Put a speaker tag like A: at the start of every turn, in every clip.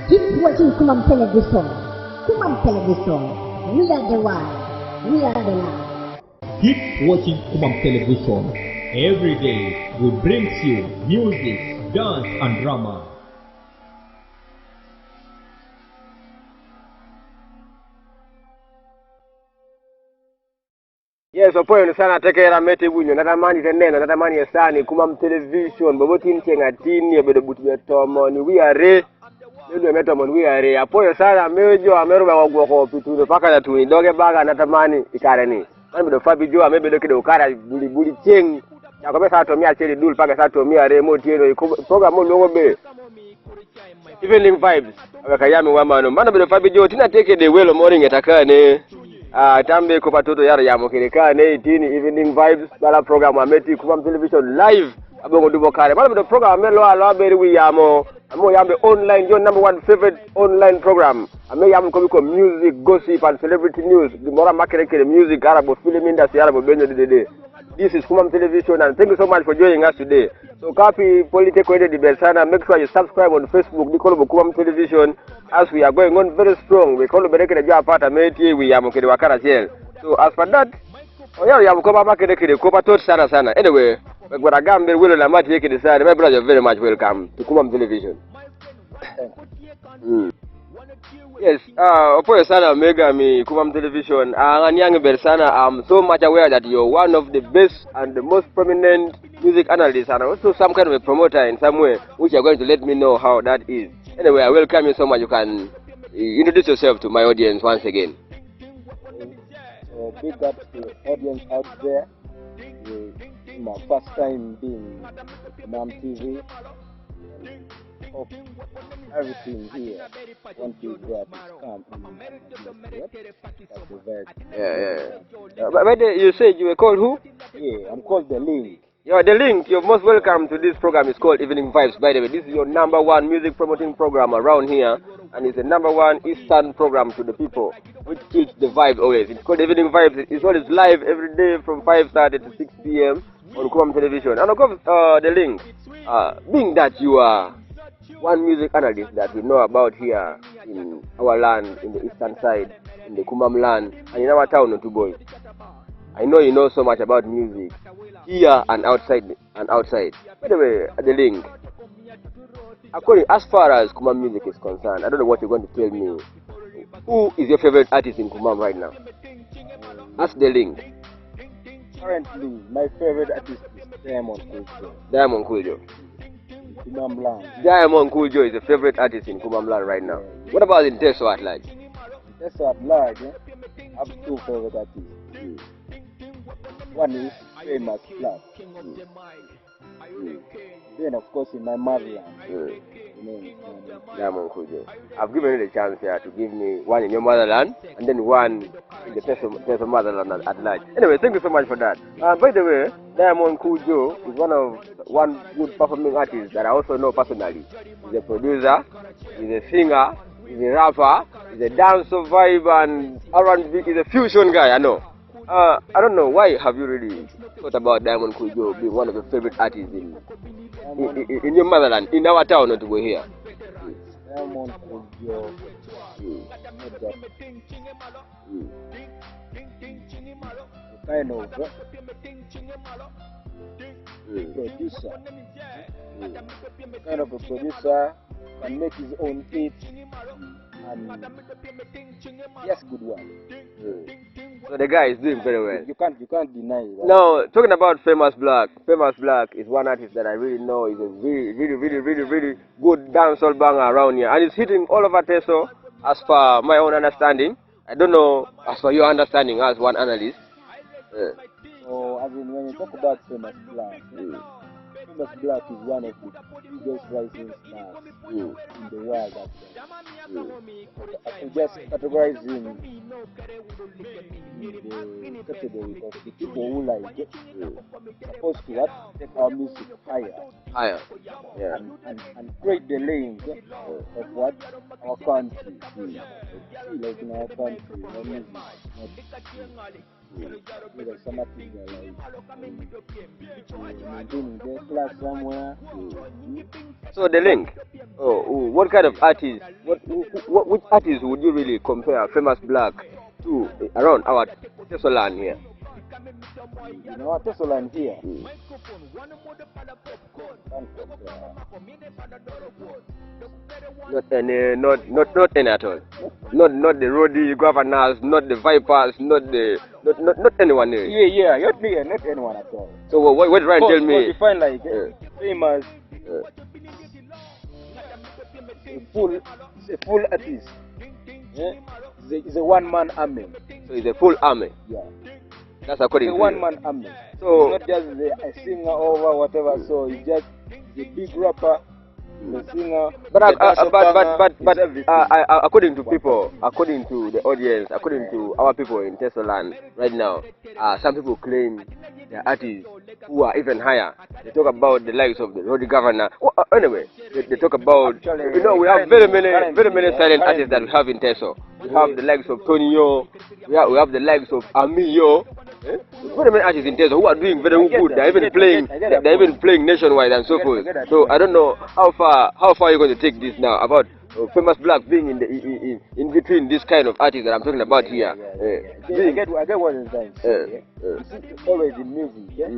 A: Keep watching Kumam Television. Kumam Television. We are the one. We are the land.
B: Keep watching Kumam Television. Every day we bring you music, dance and drama.
C: Yes, opoyo sana tekera mete bunyo natamani tenena natamani esani Kumam Television boboti ntenga tini obedo butu betomo ni we are ndio metomo we are apoyo sana mejo ameruba wagwoko pitulo paka na tuidoge baga natamani ikare ni mani bedo fabi jo amebedo kido ukara buli cheng yakobe sa tomia cheli dul paka sa tomia remote yero program longo be evening vibes akayami wamano mana bedo fabi jo tina take the welo morning etakane tambe ko patoto yara yamo kerekane tini evening vibes bala program ameti Kumam Television live abongo dubo kare bala the program amelo alo beri wi yamo amo yambe online your number one favorite online program ame yamo ko music gossip and celebrity news the mora makereke music arabo film industry arabo benyo dede. This is Kumam Television and thank you so much for joining us today. So copy political the Bersana, make sure you subscribe on Facebook, Nicolo Kumam Television, as we are going on very strong. We call the job part of we are Mokede Wakara here. So as for that, oh yeah, we have Koba Makede, Koba Tot Sana Sana. Anyway, but Agambe will and Matt take it aside. My brother, very much welcome to Kumam Television. Yes, Opoyo Sana Mega me Kumam Television. Anyang Bersana, I'm so much aware that you're one of the best and the most prominent music analysts and also some kind of a promoter in some way, which you're going to let me know how that is. Anyway, I welcome you so much. You can introduce yourself to my audience once again.
D: Big up to the audience out there. It's my first time being Kumam TV. Hope everything here want you there to come
C: But you said you were called who?
D: Yeah, I'm called The Link.
C: You're The Link. You're most welcome to this program. It's called Evening Vibes. By the way, this is your number one music promoting program around here, and it's the number one Eastern program to the people, which keeps the vibe always. It's called Evening Vibes. It's always live every day from 5:30 to 6 p.m. on Kumam Television. And of course, The Link, being that you are one music analyst that we know about here in our land, in the eastern side, in the Kumam land, and in our town, Otuboy. I know you know so much about music here and outside. By the way, The Link, according as far as Kumam music is concerned, I don't know what you're going to tell me. Who is your favorite artist in Kumam right now? Ask The Link.
D: Currently, my favorite artist is Diamond Kuljo.
C: Diamond Kuljo.
D: Kumam Land.
C: Diamond Kuljo is the favorite artist in Kumam land right now. What about in Teso at large?
D: Teso at large, I have two favorite artists. One is Famous Black. Then, of course, in my motherland.
C: Diamond Kuljo. I've given you the chance here to give me one in your motherland and then one in the Teso motherland at large. Anyway, thank you so much for that. By the way, Diamond Kuljo is one good performing artist that I also know personally. He's a producer, he's a singer, he's a rapper, he's a dancehall vibe and R&B. He's a fusion guy, I know. I don't know, why have you really thought about Diamond Kuljo being one of your favorite artists in your motherland, in our town, not to go here?
D: Diamond Kuljo, kind of producer, kind of a producer, can make his own hits, and yes, good one.
C: So the guy is doing very well.
D: You can't deny it.
C: Now, talking about Famous Black is one artist that I really know is a really good dancehall banger around here, and it's hitting all over Teso as per my own understanding. I don't know as per your understanding as one analyst.
D: So, as in when you talk about Famous Black, Famous Black is one of the biggest rising stars in the world. I can just categorize him in the category of the people who like it, supposed to take our music higher,
C: Yeah.
D: and break the lanes of what our country is. Like in our country, music some artists are like maintaining their class somewhere.
C: So The Link, what kind of artists, what which artist would you really compare famous black to around our Teso land here?
D: You know, Teso land here.
C: Not any, not any at all. Not the roadie governors, not the vipers, not anyone here.
D: Yeah, not anyone at all.
C: So what you trying to tell me?
D: You find like famous, a full artist. Yeah, it's a one-man army.
C: So it's a full army.
D: Yeah,
C: that's according
D: it's
C: to
D: a one-man army.
C: So
D: it's not just a singer over whatever. So it's just the big rapper. The singer,
C: but according to people, according to the audience, according to our people in Teso land right now, some people claim the artists who are even higher. They talk about the likes of the road governor. Well, anyway, they talk about,
D: actually,
C: you know, we have very many silent artists that we have in Teso. We have the likes of Tony Yo, we have the likes of Amiyo. Very many artists in Teso who are doing very good. They're even playing nationwide and so forth. So I don't know how far you're going to take this now about famous black being in between this kind of artists that I'm talking about here.
D: I get what you're saying. It's always in music. Yeah?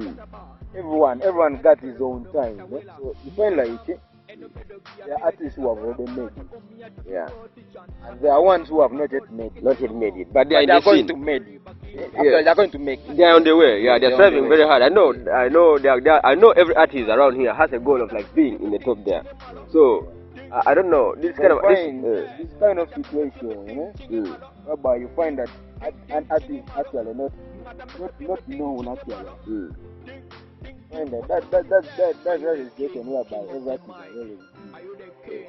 D: Everyone got his own time. Yeah? So you find like there are artists who have already made it.
C: Yeah.
D: And there are ones who have not yet made it.
C: Not yet made it, but they are
D: going to make it.
C: Yeah.
D: They're going to make it.
C: They are on the way. Yeah, they're striving very hard. I know. I know every artist around here has a goal of like being in the top there. So I don't know this kind of
D: this kind of situation, you know, whereby you find that an artist actually not known actually. And that's a situation whereby every artist is really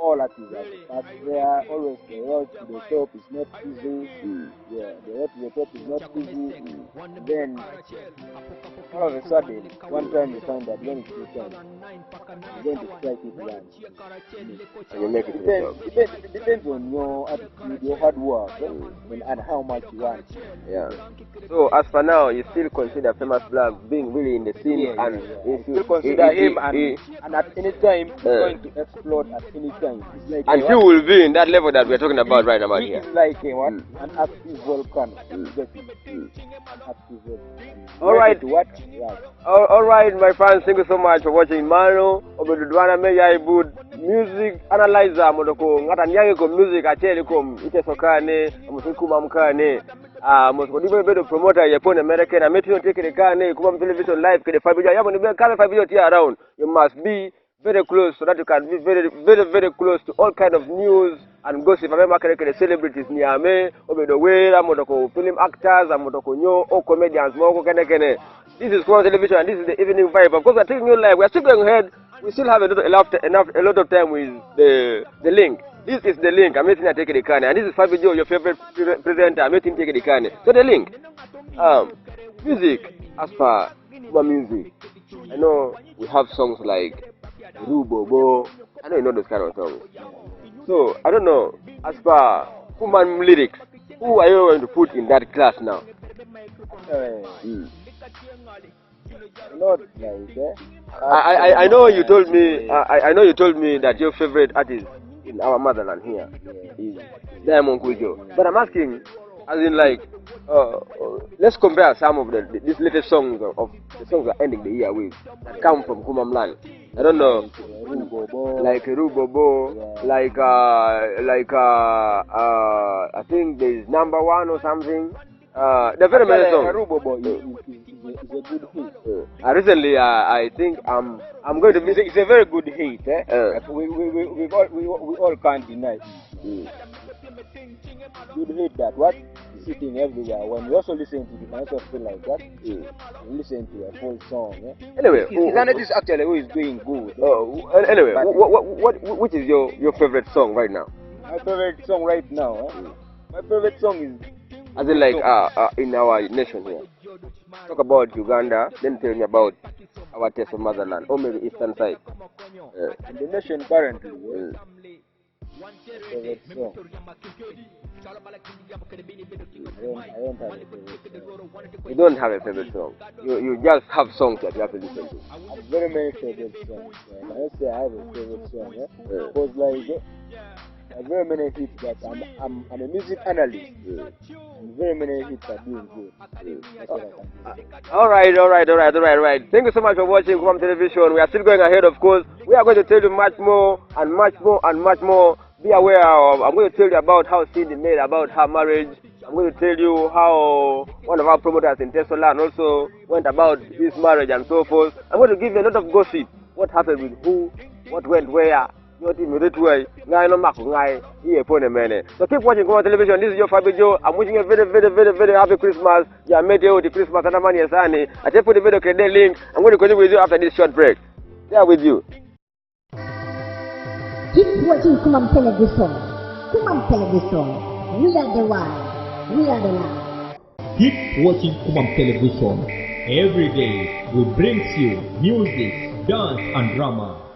D: all artists are there, always the road to the top is not easy. Yeah, the road to the top is not easy. Then all of a sudden, one time you find that when it's your time, you're going to strike it once.
C: And you make it to the top.
D: It depends on your attitude, your hard work, and how much you want.
C: Yeah. So as for now, you still consider famous black being really in the scene, and
D: you still consider him, and at any time he's going to explode at any time. Like
C: and he will be in that level that we're talking about right now here.
D: It's like an active volcano.
C: All right. All right, my friends. Thank you so much for watching. Mano, obedudwana meya ibud music analyzer modoko ngata nyange ko music acheli ko Teso kane musiku mkane. Mosiko dibe bedo promoter yapon American. I met you take the kane Kumam television live kede Fabio. Yabo ni be kame Fabio tia around. You must be very close so that you can be very close to all kind of news and gossip. I remember the celebrities near me, Obedowera, Modoko film actors, and Modoko Nyo, or comedians, Moko Kene. This is Kumam Television and this is the evening vibe. Of course, we're taking you live. We're still going ahead. We still have a lot of time with the link. This is the link. I'm meeting Take the Kane. And this is Fabio, your favorite presenter. I'm meeting Take the Kane. So the link. Music, as far as music, I know we have songs like Rubobo. I know you know those kind of songs. So I don't know. As per Kumam lyrics, who are you going to put in that class now?
D: Not like
C: I know you told me. I know you told me that your favorite artist in our motherland here is Diamond Kujo. But I'm asking, as in like, let's compare some of these latest songs of the songs that are ending the year with that come from Kumam land. I don't know, like Rubobo, like I think there's number one or something. The very many songs.
D: Rubobo is a good hit.
C: Recently, I think I'm going to.
D: It's a very good hit. We all can't deny it. Good hit that what sitting everywhere. When you also listen to it, you also feel like that. You listen to a full song.
C: Anyway,
D: it's an artist actually who is doing good.
C: Anyway, which is your favorite song right now?
D: My favorite song right now. My favorite song is.
C: As in like in our nation here. Talk about Uganda, then tell me about our Teso motherland, or maybe eastern side.
D: In the nation currently, favorite song. I don't have a favorite song.
C: You don't have a favorite song. You just have songs that you have to listen to.
D: I have very many favorite songs. I say I have a favorite song. Because like very many hits that I'm a music analyst. And very many hits are doing good. That's what I can do.
C: All right. Thank you so much for watching Kumam Television. We are still going ahead, of course. We are going to tell you much more and much more and much more. Be aware of, I'm going to tell you about how Cindy made, about her marriage. I'm going to tell you how one of our promoters in Teso also went about his marriage and so forth. I'm going to give you a lot of gossip. What happened with who, what went where. So keep watching Kumam Television. This is your Fabi Joe. I'm wishing you a very happy Christmas. Yeah, made you the Christmas and money is sunny. I just put the video credit link. I'm going to continue with you after this short break. There with you.
A: Keep watching Kumam Television. Kumam Television. We are the one. We are the land.
B: Keep watching Kumam Television. Every day we brings you music, dance and drama.